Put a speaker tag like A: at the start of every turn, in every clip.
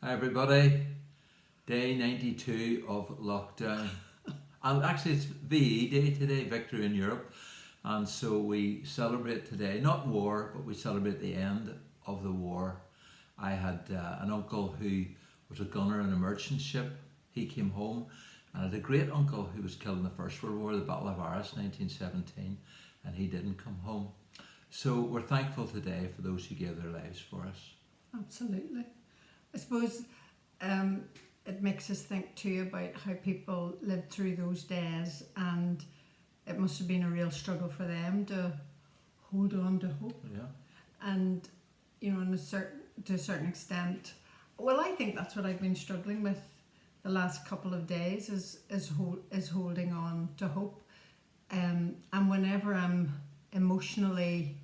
A: Hi everybody, day 92 of lockdown, and actually it's VE Day today, Victory in Europe, and so we celebrate today, not war, but we celebrate the end of the war. I had an uncle who was a gunner in a merchant ship. He came home, and I had a great uncle who was killed in the First World War, the Battle of Arras, 1917, and he didn't come home. So we're thankful today for those who gave their lives for us.
B: Absolutely. I suppose it makes us think too about how people lived through those days, and it must have been a real struggle for them to hold on to hope.
A: Yeah.
B: And you know, to a certain extent, well, I think that's what I've been struggling with the last couple of days is holding on to hope. And whenever I'm emotionally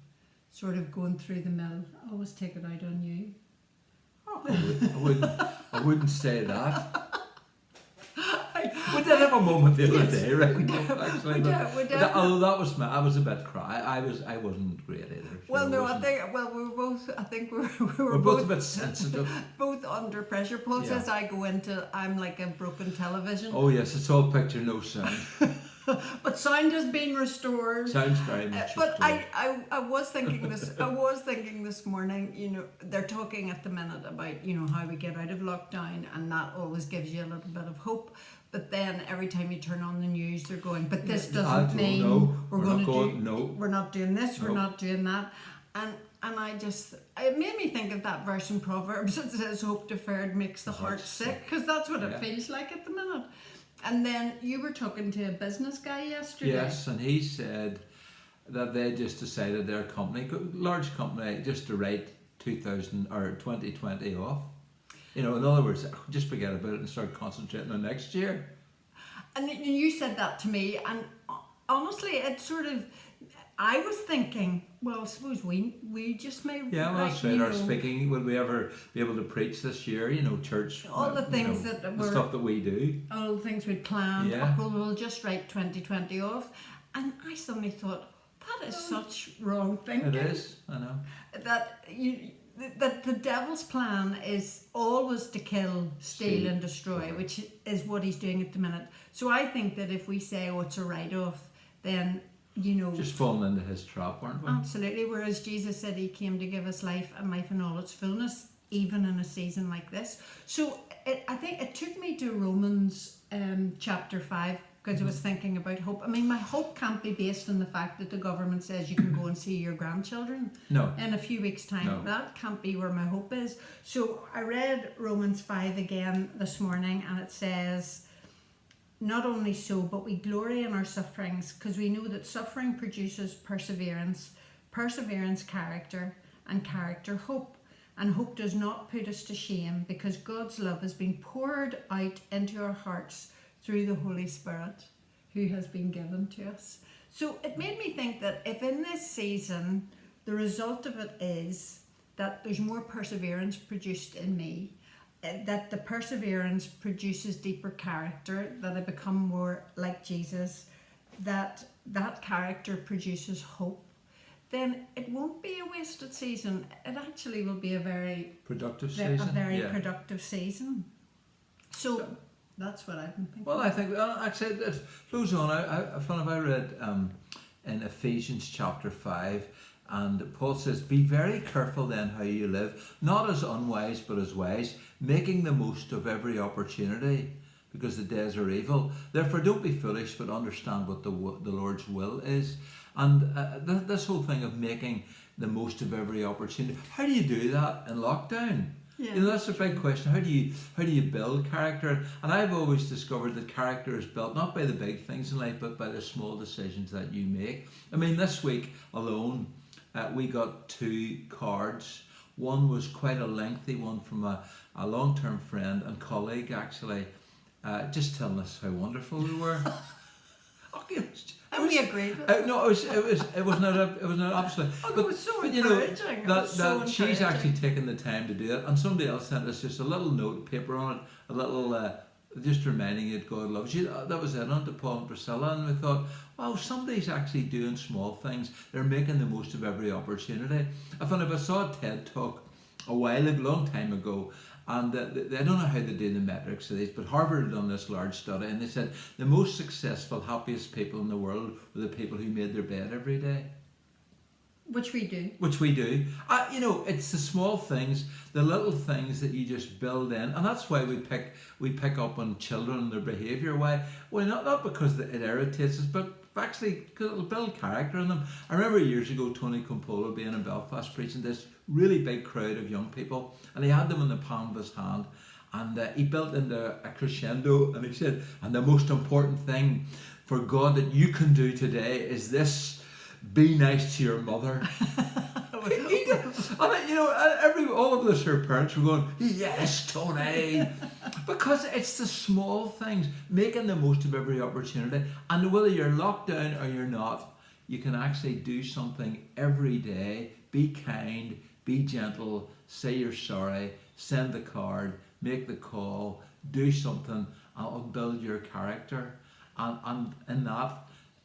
B: sort of going through the mill, I always take it out on you.
A: I wouldn't say that. We did have a moment the other day, right? Although that was I was a bit cry. I wasn't great either.
B: Well, no, I think we were
A: both a bit sensitive.
B: Both under pressure. Paul says I go into, I'm like a broken television.
A: Oh yes, it's all picture, no sound.
B: But sound has been restored.
A: Sounds very much.
B: But I was thinking this. I was thinking this morning. You know, they're talking at the minute about how we get out of lockdown, and that always gives you a little bit of hope. But then every time you turn on the news, they're going, but this doesn't mean we're not doing this, we're not doing that. And it made me think of that verse in Proverbs that says, hope deferred makes the heart sick, because that's what it feels like at the minute. And then you were talking to a business guy yesterday.
A: Yes, and he said that they just decided their company, large company, just to write 2020 off. In other words, just forget about it and start concentrating on next year.
B: And you said that to me, and honestly, it sort of, I was thinking, well, I suppose we just may.
A: Yeah, well, that's right. Our speaking, will we ever be able to preach this year? Church.
B: All the things the
A: stuff that we do.
B: All the things we'd planned.
A: Yeah.
B: We'll just write 2020 off. And I suddenly thought, that is such wrong thinking.
A: It is, I know.
B: That the devil's plan is always to kill, steal and destroy, which is what he's doing at the minute. So I think that if we say, it's a write-off, then,
A: just falling into his trap, aren't we?
B: Absolutely. Whereas Jesus said he came to give us life and life in all its fullness, even in a season like this. So I think it took me to Romans chapter 5, because I was thinking about hope. I mean, my hope can't be based on the fact that the government says you can go and see your grandchildren in a few weeks' time.
A: No.
B: That can't be where my hope is. So I read Romans 5 again this morning, and it says, not only so, but we glory in our sufferings, because we know that suffering produces perseverance, perseverance character, and character hope. And hope does not put us to shame, because God's love has been poured out into our hearts through the Holy Spirit who has been given to us. So it made me think that if in this season the result of it is that there's more perseverance produced in me, that the perseverance produces deeper character, that I become more like Jesus, that character produces hope, then it won't be a wasted season. It actually will be a very
A: productive season.
B: Productive season. So that's what I've been thinking.
A: Well, I think actually it flows on. I read in Ephesians chapter 5, and Paul says, "Be very careful then how you live, not as unwise but as wise, making the most of every opportunity, because the days are evil. Therefore, don't be foolish, but understand what the Lord's will is." And this whole thing of making the most of every opportunity, how do you do that in lockdown?
B: Yeah.
A: That's a big question. How do you build character? And I've always discovered that character is built not by the big things in life, but by the small decisions that you make. I mean, this week alone, we got 2 cards. One was quite a lengthy one from a long-term friend and colleague, actually, just telling us how wonderful we were.
B: And we agreed.
A: No, it was not absolutely.
B: It was so encouraging.
A: That she's actually taken the time to do it, and somebody else sent us just a little note paper on it, a little just reminding you that God loves you. That was it, on to Paul and Priscilla, and we thought, wow, somebody's actually doing small things. They're making the most of every opportunity. If I saw a TED talk a long time ago, and I don't know how they do the metrics of these, but Harvard had done this large study, and they said the most successful, happiest people in the world were the people who made their bed every day.
B: Which we do.
A: Which we do. You know, it's the small things, the little things that you just build in, and that's why we pick up on children and their behaviour. Why? Well, not because it irritates us, but actually because it'll build character in them. I remember years ago Tony Campolo being in Belfast preaching to this really big crowd of young people, and he had them in the palm of his hand, and he built into a crescendo, and he said, and the most important thing for God that you can do today is this: be nice to your mother. And you know, all of us, her parents were going, yes, Tony, because it's the small things, making the most of every opportunity, and whether you're locked down or you're not, you can actually do something every day. Be kind, be gentle, say you're sorry, send the card, make the call, do something, and it'll build your character, and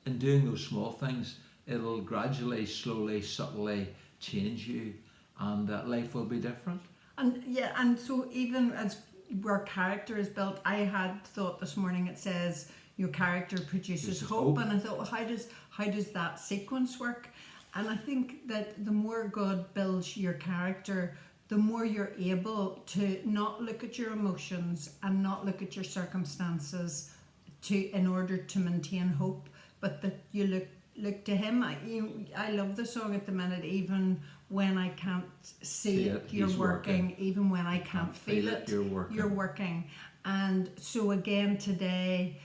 A: in doing those small things, it'll gradually, slowly, subtly change you, and life will be different.
B: And so even as where character is built, I had thought this morning it says your character produces hope, and I thought, well, how does that sequence work? And I think that the more God builds your character, the more you're able to not look at your emotions and not look at your circumstances in order to maintain hope, but that you look to Him. I love the song at the minute. Even when I can't see it, you're working. Even when I can't feel it, you're working. And so again today,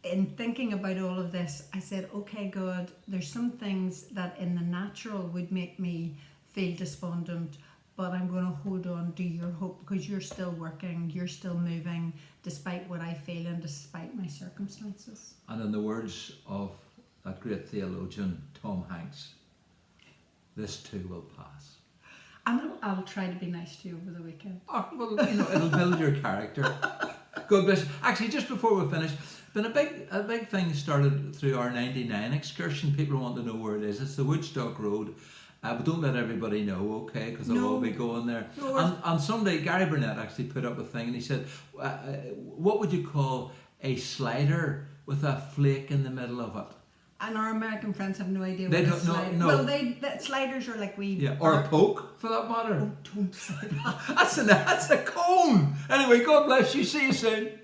B: in thinking about all of this, I said, okay, God, there's some things that in the natural would make me feel despondent, but I'm going to hold on to your hope, because you're still working, you're still moving, despite what I feel and despite my circumstances.
A: And in the words of that great theologian, Tom Hanks, this too will pass.
B: And I'll try to be nice to you over the weekend.
A: Oh, well, you know, it'll build your character. God bless. Actually, just before we finish, been a big thing started through our 99 excursion. People want to know where it is. It's the Woodstock Road. But don't let everybody know, okay, because they'll all be going there. No, and Sunday, Gary Burnett actually put up a thing, and he said, what would you call a slider with a flake in the middle of it?
B: And our American friends have no idea
A: they
B: what
A: don't
B: a slider.
A: know.
B: Well, sliders are like we.
A: Yeah, or a poke, for that matter.
B: Oh, don't say that.
A: That's a cone. Anyway, God bless you. See you soon.